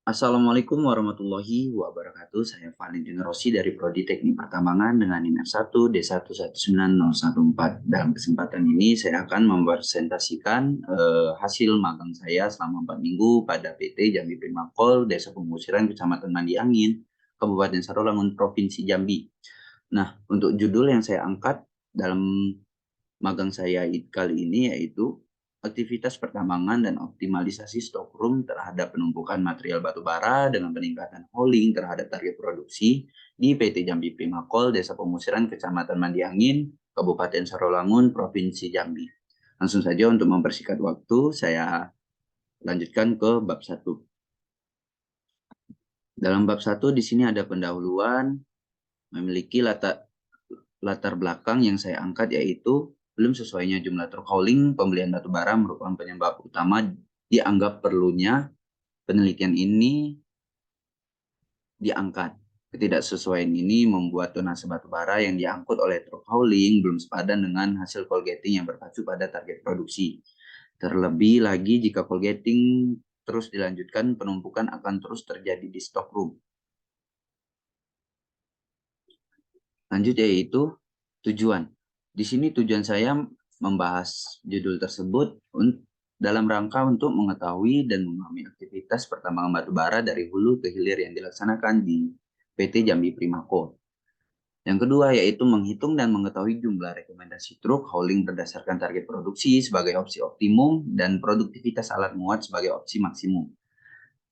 Assalamualaikum warahmatullahi wabarakatuh. Saya Valentino Rossi dari Prodi Teknik Pertambangan dengan NIM F1D119014. Dalam kesempatan ini saya akan mempresentasikan hasil magang saya selama 4 minggu pada PT Jambi Primakol, Desa Pengusiran, Kecamatan Mandi Angin, Kabupaten Sarolangun, Provinsi Jambi. Nah, untuk judul yang saya angkat dalam magang saya kali ini yaitu aktivitas pertambangan dan optimalisasi stockroom terhadap penumpukan material batu bara dengan peningkatan hauling terhadap target produksi di PT Jambi Primakol, Desa Pengusiran, Kecamatan Mandi Angin, Kabupaten Sarolangun, Provinsi Jambi. Langsung saja untuk mempersingkat waktu, saya lanjutkan ke bab 1. Dalam bab 1 di sini ada pendahuluan, memiliki latar belakang yang saya angkat yaitu belum sesuainya jumlah truk hauling pembelian batu bara merupakan penyebab utama dianggap perlunya penelitian ini diangkat. Ketidaksesuaian ini membuat tonase batu bara yang diangkut oleh truk hauling belum sepadan dengan hasil coal gating yang berpacu pada target produksi. Terlebih lagi jika coal gating terus dilanjutkan, penumpukan akan terus terjadi di stockroom. Lanjut yaitu tujuan. Di sini tujuan saya membahas judul tersebut dalam rangka untuk mengetahui dan memahami aktivitas pertambangan batu bara dari hulu ke hilir yang dilaksanakan di PT Jambi Primakol. Yang kedua yaitu menghitung dan mengetahui jumlah rekomendasi truk hauling berdasarkan target produksi sebagai opsi optimum dan produktivitas alat muat sebagai opsi maksimum.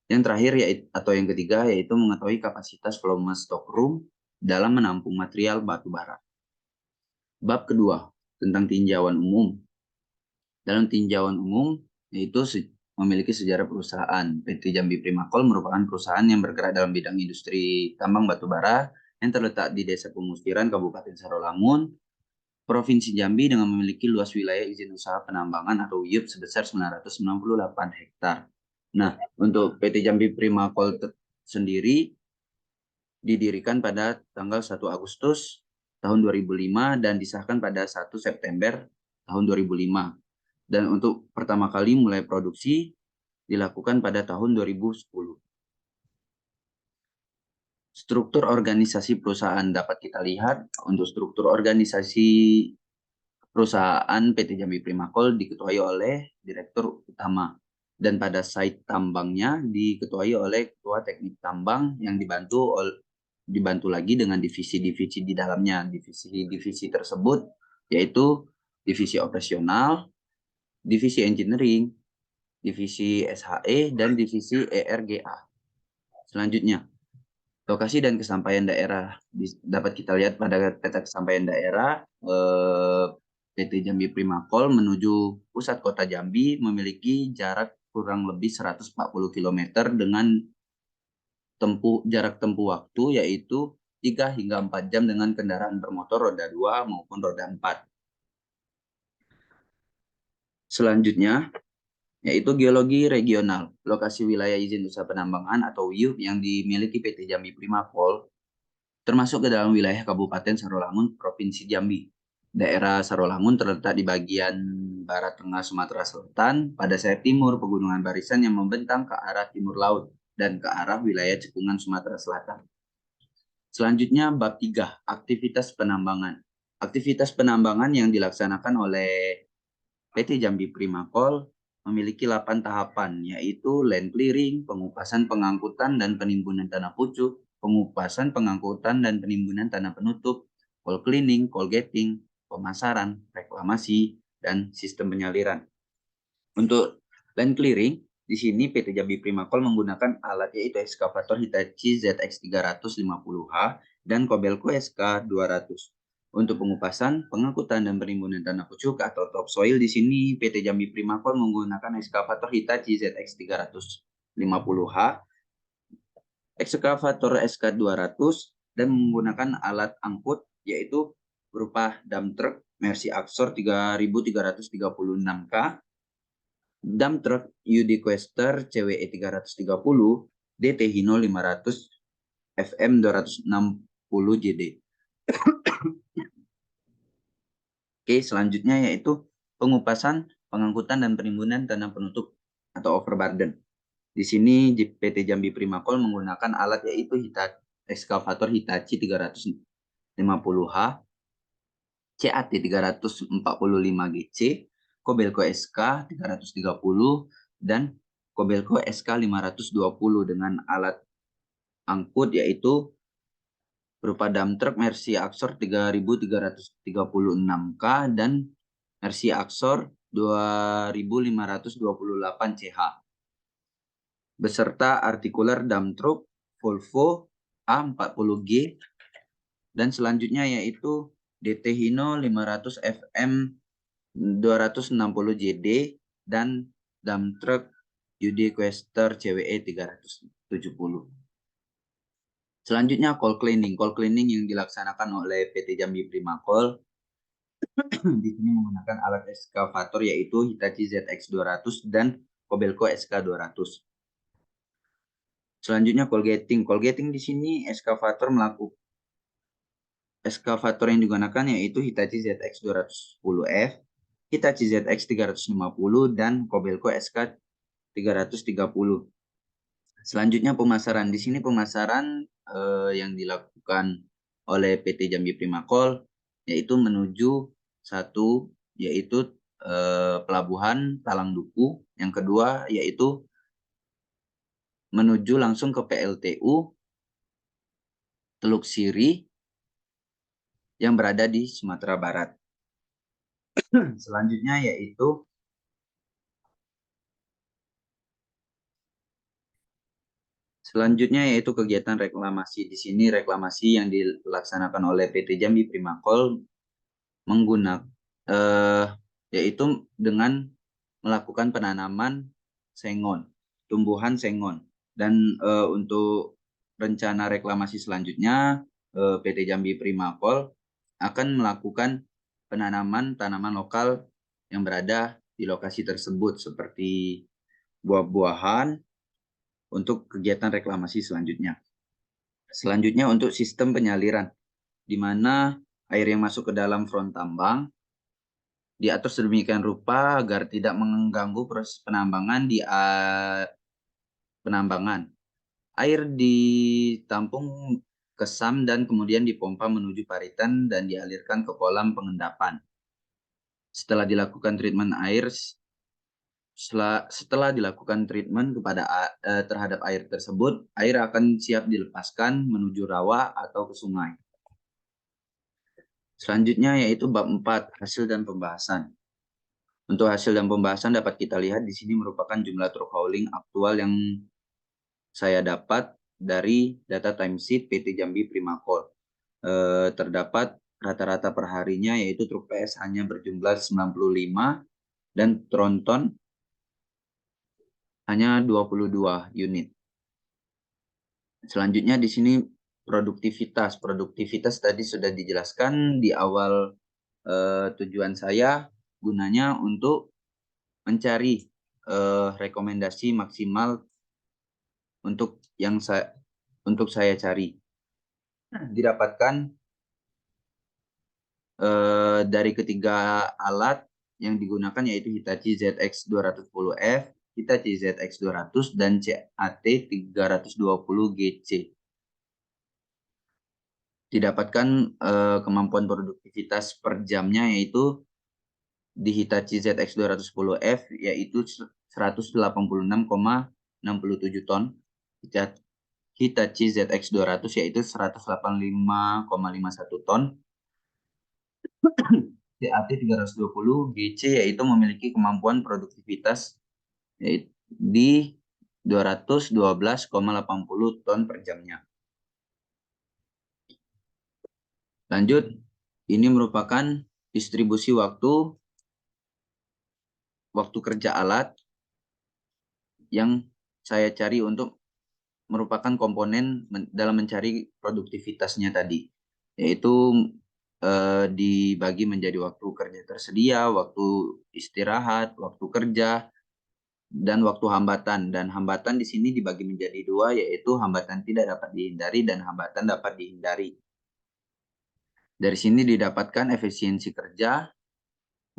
Yang terakhir yaitu, atau yang ketiga yaitu mengetahui kapasitas volume stockroom dalam menampung material batu bara. Bab kedua tentang tinjauan umum. Dalam tinjauan umum yaitu memiliki sejarah perusahaan. PT Jambi Primakol merupakan perusahaan yang bergerak dalam bidang industri tambang batu bara yang terletak di Desa Pengusiran, Kabupaten Sarolangun, Provinsi Jambi dengan memiliki luas wilayah izin usaha penambangan atau WIUP sebesar 998 hektar. Nah, untuk PT Jambi Primakol sendiri didirikan pada tanggal 1 Agustus tahun 2005 dan disahkan pada 1 September tahun 2005. Dan untuk pertama kali mulai produksi dilakukan pada tahun 2010. Struktur organisasi perusahaan dapat kita lihat. Untuk struktur organisasi perusahaan PT Jambi Primakol diketuai oleh Direktur Utama. Dan pada site tambangnya diketuai oleh Ketua Teknik Tambang yang dibantu lagi dengan divisi-divisi di dalamnya. Divisi-divisi tersebut yaitu divisi operasional, divisi engineering, divisi SHE, dan divisi ERGA. Selanjutnya, lokasi dan kesampaian daerah dapat kita lihat pada peta kesampaian daerah. PT Jambi Primakol menuju pusat kota Jambi memiliki jarak kurang lebih 140 km dengan jarak tempuh waktu yaitu 3 hingga 4 jam dengan kendaraan bermotor roda 2 maupun roda 4. Selanjutnya, yaitu geologi regional. Lokasi wilayah izin usaha penambangan atau WIUP yang dimiliki PT Jambi Primakol termasuk ke dalam wilayah Kabupaten Sarolangun, Provinsi Jambi. Daerah Sarolangun terletak di bagian barat tengah Sumatera Selatan pada sayap timur pegunungan barisan yang membentang ke arah timur laut dan ke arah wilayah cekungan Sumatera Selatan. Selanjutnya bab 3, aktivitas penambangan. Aktivitas penambangan yang dilaksanakan oleh PT Jambi Primakol memiliki 8 tahapan, yaitu land clearing, pengupasan, pengangkutan, dan penimbunan tanah pucuk, pengupasan, pengangkutan, dan penimbunan tanah penutup, coal cleaning, coal gating, pemasaran, reklamasi, dan sistem penyaliran. Untuk land clearing, di sini PT Jambi Primakol menggunakan alat yaitu ekskavator Hitachi ZX350H dan Kobelco SK200. Untuk pengupasan, pengangkutan, dan penimbunan tanah pucuk atau topsoil di sini PT Jambi Primakol menggunakan ekskavator Hitachi ZX350H, ekskavator SK200, dan menggunakan alat angkut yaitu berupa dump truck Mercy Axor 3336K, dump truck UD Quester CWE 330, DT Hino 500 FM 260 JD. Oke, selanjutnya yaitu pengupasan, pengangkutan, dan penimbunan tanah penutup atau overburden. Di sini PT Jambi Primakol menggunakan alat yaitu ekskavator Hitachi 350H, CAT 345 GC, Kobelco SK 330, dan Kobelco SK 520 dengan alat angkut yaitu berupa dump truck Mercy Axor 3336K dan Mercy Axor 2528 CH beserta artikular dump truck Volvo A40G, dan selanjutnya yaitu DT Hino 500 FM 260 JD dan dump truck UD Quester CWE 370. Selanjutnya call cleaning. Call cleaning yang dilaksanakan oleh PT Jambi Primakol di sini menggunakan alat ekskavator yaitu Hitachi ZX 200 dan Kobelco SK 200. Selanjutnya colgating. Colgating di sini ekskavator yang digunakan yaitu Hitachi ZX 210F, Hitachi ZX 350 dan Kobelco SK 330. Selanjutnya pemasaran. Di sini pemasaran yang dilakukan oleh PT Jambi Primakol yaitu menuju satu yaitu pelabuhan Talang Duku, yang kedua yaitu menuju langsung ke PLTU Teluk Siri yang berada di Sumatera Barat. Selanjutnya yaitu kegiatan reklamasi. Di sini reklamasi yang dilaksanakan oleh PT Jambi Primakol yaitu dengan melakukan penanaman sengon, tumbuhan sengon. Dan untuk rencana reklamasi selanjutnya, PT Jambi Primakol akan melakukan penanaman tanaman lokal yang berada di lokasi tersebut seperti buah-buahan untuk kegiatan reklamasi selanjutnya. Selanjutnya untuk sistem penyaliran, di mana air yang masuk ke dalam front tambang diatur sedemikian rupa agar tidak mengganggu proses penambangan penambangan. Air ditampung ke SAM dan kemudian dipompa menuju paritan dan dialirkan ke kolam pengendapan. Setelah dilakukan treatment terhadap air tersebut, air akan siap dilepaskan menuju rawa atau ke sungai. Selanjutnya yaitu bab 4, hasil dan pembahasan. Untuk hasil dan pembahasan dapat kita lihat di sini merupakan jumlah truk hauling aktual yang saya dapat dari data timesheet PT Jambi Primakol. Terdapat rata-rata perharinya yaitu truk PS hanya berjumlah 95 dan tronton hanya 22 unit. Selanjutnya di sini produktivitas. Produktivitas tadi sudah dijelaskan di awal. Tujuan saya gunanya untuk mencari rekomendasi maksimal untuk saya cari. Didapatkan dari ketiga alat yang digunakan yaitu Hitachi ZX 210F, Hitachi ZX 200 dan CAT 320 GC. Didapatkan kemampuan produktivitas per jamnya yaitu di Hitachi ZX 210F yaitu 186,67 ton. Hitachi ZX 200 yaitu 185,51 ton. CAT 320 GC yaitu memiliki kemampuan produktivitas di 212,80 ton per jamnya. Lanjut, ini merupakan distribusi waktu kerja alat yang saya cari untuk merupakan komponen dalam mencari produktivitasnya tadi, yaitu dibagi menjadi waktu kerja tersedia, waktu istirahat, waktu kerja, dan waktu hambatan. Dan hambatan di sini dibagi menjadi dua, yaitu hambatan tidak dapat dihindari dan hambatan dapat dihindari. Dari sini didapatkan efisiensi kerja,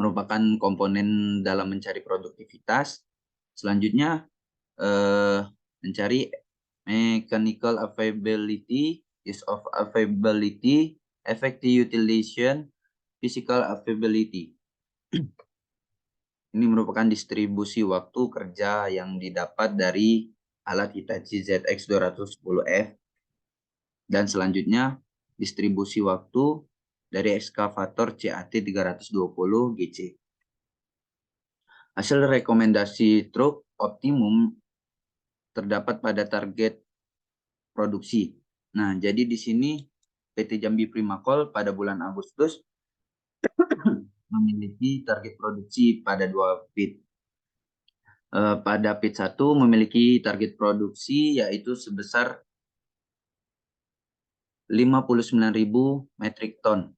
merupakan komponen dalam mencari produktivitas. Selanjutnya, mencari mechanical availability, use of availability, effective utilization, physical availability. Ini merupakan distribusi waktu kerja yang didapat dari alat Hitachi ZX210F. Dan selanjutnya distribusi waktu dari ekskavator CAT 320 GC. Hasil rekomendasi truk optimum terdapat pada target produksi. Nah, jadi di sini PT Jambi Primakol pada bulan Agustus memiliki target produksi pada 2 pit. Pada pit 1 memiliki target produksi yaitu sebesar 59.000 metrik ton,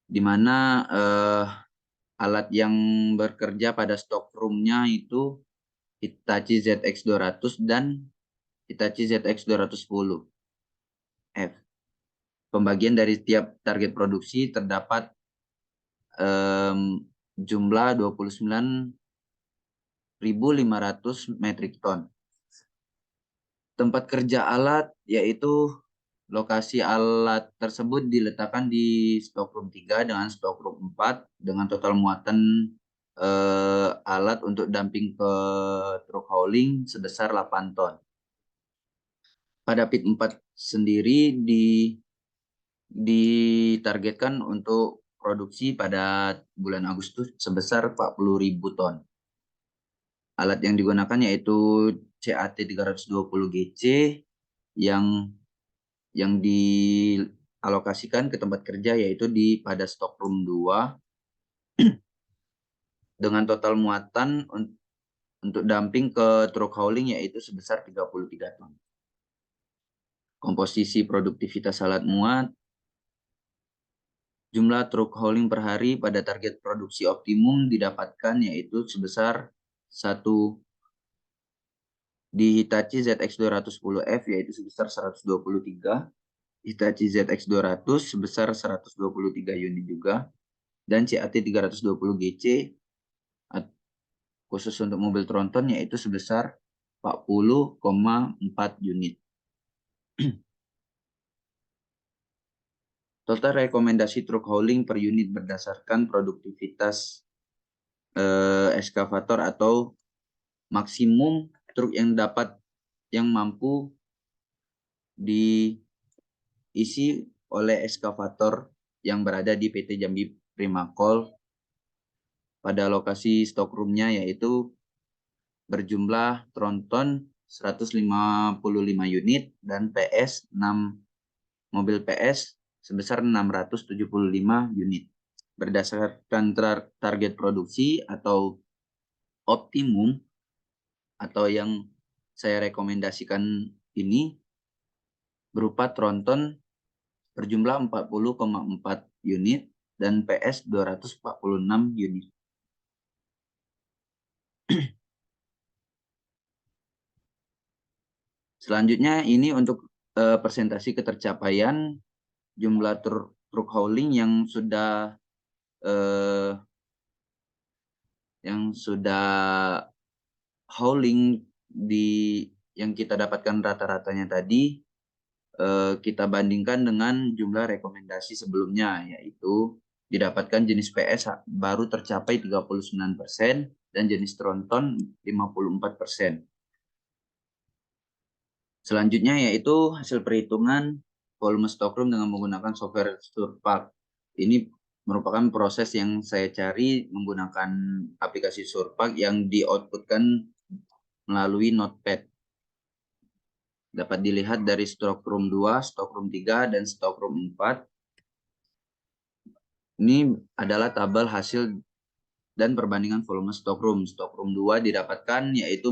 di mana alat yang bekerja pada stock room-nya itu Hitachi ZX200 dan Hitachi ZX210F. Pembagian dari tiap target produksi terdapat jumlah 29.500 metrik ton. Tempat kerja alat yaitu lokasi alat tersebut diletakkan di stockroom 3 dengan stockroom 4 dengan total muatan alat untuk dumping ke truk hauling sebesar 8 ton. Pada pit 4 sendiri ditargetkan untuk produksi pada bulan Agustus sebesar 40.000 ton. Alat yang digunakan yaitu CAT 320 GC yang dialokasikan ke tempat kerja yaitu pada stockroom 2 dengan total muatan untuk dumping ke truk hauling yaitu sebesar 33 ton. Komposisi produktivitas alat muat, jumlah truk hauling per hari pada target produksi optimum didapatkan yaitu sebesar 1 di Hitachi ZX210F yaitu sebesar 123, Hitachi ZX200 sebesar 123 unit juga, dan CAT 320 GC khusus untuk mobil tronton yaitu sebesar 40,4 unit. Total rekomendasi truk hauling per unit berdasarkan produktivitas ekskavator atau maksimum truk yang mampu diisi oleh ekskavator yang berada di PT Jambi Primakol pada lokasi stockroom-nya yaitu berjumlah tronton 155 unit dan PS 6 mobil PS sebesar 675 unit. Berdasarkan target produksi atau optimum atau yang saya rekomendasikan ini berupa tronton berjumlah 40,4 unit dan PS 246 unit. Selanjutnya ini untuk presentasi ketercapaian jumlah truk hauling yang sudah hauling yang kita dapatkan rata-ratanya tadi kita bandingkan dengan jumlah rekomendasi sebelumnya, yaitu didapatkan jenis PS baru tercapai 39% dan jenis tronton 54%. Selanjutnya yaitu hasil perhitungan volume stockroom dengan menggunakan software Surpak. Ini merupakan proses yang saya cari menggunakan aplikasi Surpak yang di-outputkan melalui Notepad. Dapat dilihat dari stockroom 2, stockroom 3, dan stockroom 4. Ini adalah tabel hasil dan perbandingan volume stockroom. Stockroom 2 didapatkan yaitu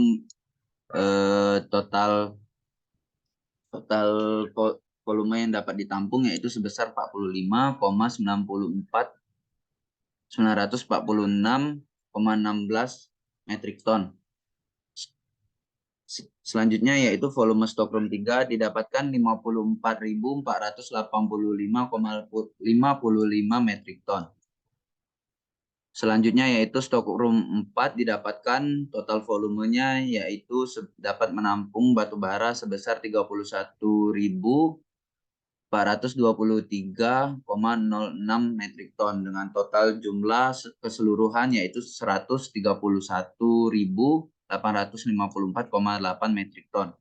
total volume yang dapat ditampung yaitu sebesar 45,946,16 metrik ton. Selanjutnya yaitu volume stockroom 3 didapatkan 54.485,55 metrik ton. Selanjutnya yaitu stockroom 4 didapatkan total volumenya yaitu dapat menampung batu bara sebesar 31.423,06 metrik ton dengan total jumlah keseluruhan yaitu 131.854,8 metrik ton.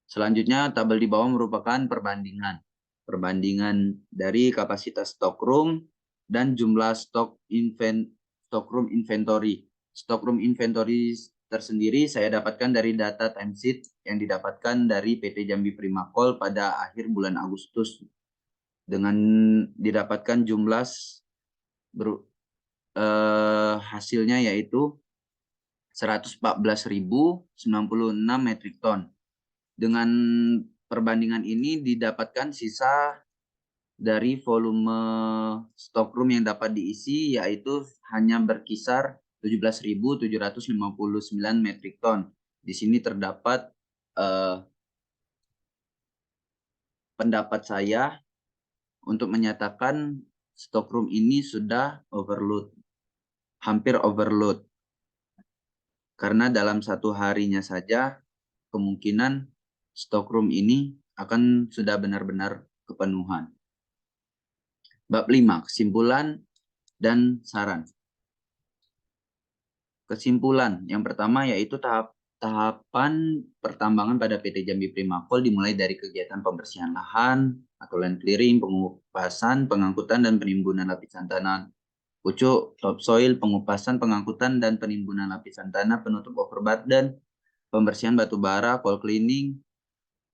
Selanjutnya tabel di bawah merupakan perbandingan dari kapasitas stockroom dan jumlah stockroom inventory. Stockroom inventory tersendiri saya dapatkan dari data timesheet yang didapatkan dari PT Jambi Primakol pada akhir bulan Agustus dengan didapatkan jumlah hasilnya yaitu 114.096 metrik ton. Dengan perbandingan ini didapatkan sisa dari volume stockroom yang dapat diisi yaitu hanya berkisar 17.759 metrik ton. Di sini terdapat pendapat saya untuk menyatakan stockroom ini sudah overload, hampir overload. Karena dalam satu harinya saja kemungkinan stockroom ini akan sudah benar-benar kepenuhan. Bab 5, kesimpulan dan saran. Kesimpulan yang pertama yaitu tahapan pertambangan pada PT Jambi Primakol dimulai dari kegiatan pembersihan lahan atau land clearing, pengupasan, pengangkutan dan penimbunan lapisan tanah pucuk, topsoil, pengupasan, pengangkutan dan penimbunan lapisan tanah, penutup overburden, pembersihan batu bara, coal cleaning,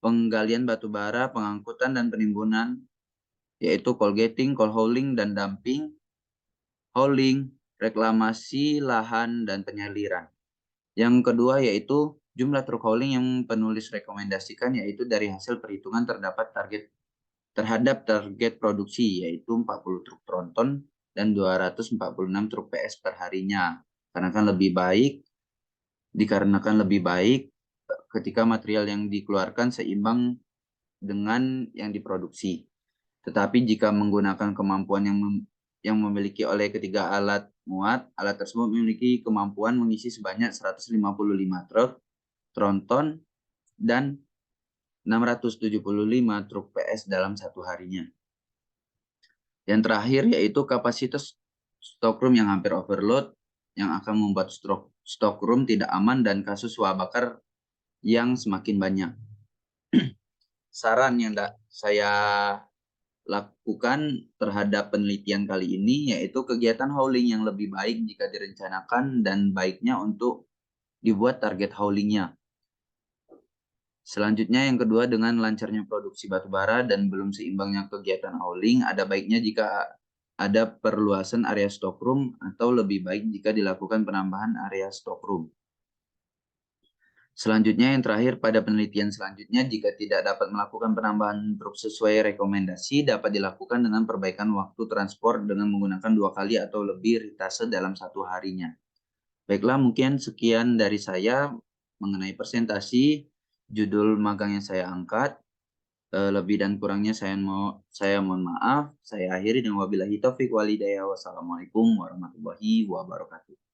penggalian batu bara, pengangkutan dan penimbunan yaitu coal gating, coal hauling dan dumping, hauling, reklamasi lahan dan penyaliran. Yang kedua yaitu jumlah truk hauling yang penulis rekomendasikan yaitu dari hasil perhitungan terhadap target produksi yaitu 40 truk tronton dan 246 truk PS per harinya. Dikarenakan lebih baik ketika material yang dikeluarkan seimbang dengan yang diproduksi. Tetapi jika menggunakan kemampuan yang memiliki oleh ketiga alat muat, alat tersebut memiliki kemampuan mengisi sebanyak 155 truk tronton dan 675 truk PS dalam satu harinya. Yang terakhir yaitu kapasitas stockroom yang hampir overload yang akan membuat stockroom tidak aman dan kasus suah bakar yang semakin banyak. Saran yang saya lakukan terhadap penelitian kali ini yaitu kegiatan hauling yang lebih baik jika direncanakan dan baiknya untuk dibuat target haulingnya. Selanjutnya yang kedua dengan lancarnya produksi batubara dan belum seimbangnya kegiatan hauling ada baiknya jika ada perluasan area stockroom atau lebih baik jika dilakukan penambahan area stockroom. Selanjutnya yang terakhir pada penelitian selanjutnya jika tidak dapat melakukan penambahan truk sesuai rekomendasi dapat dilakukan dengan perbaikan waktu transport dengan menggunakan 2 kali atau lebih ritase dalam satu harinya. Baiklah mungkin sekian dari saya mengenai presentasi judul magang yang saya angkat. Lebih dan kurangnya saya mohon maaf. Saya akhiri dengan wabillahi taufiq wal hidayah. Wassalamualaikum warahmatullahi wabarakatuh.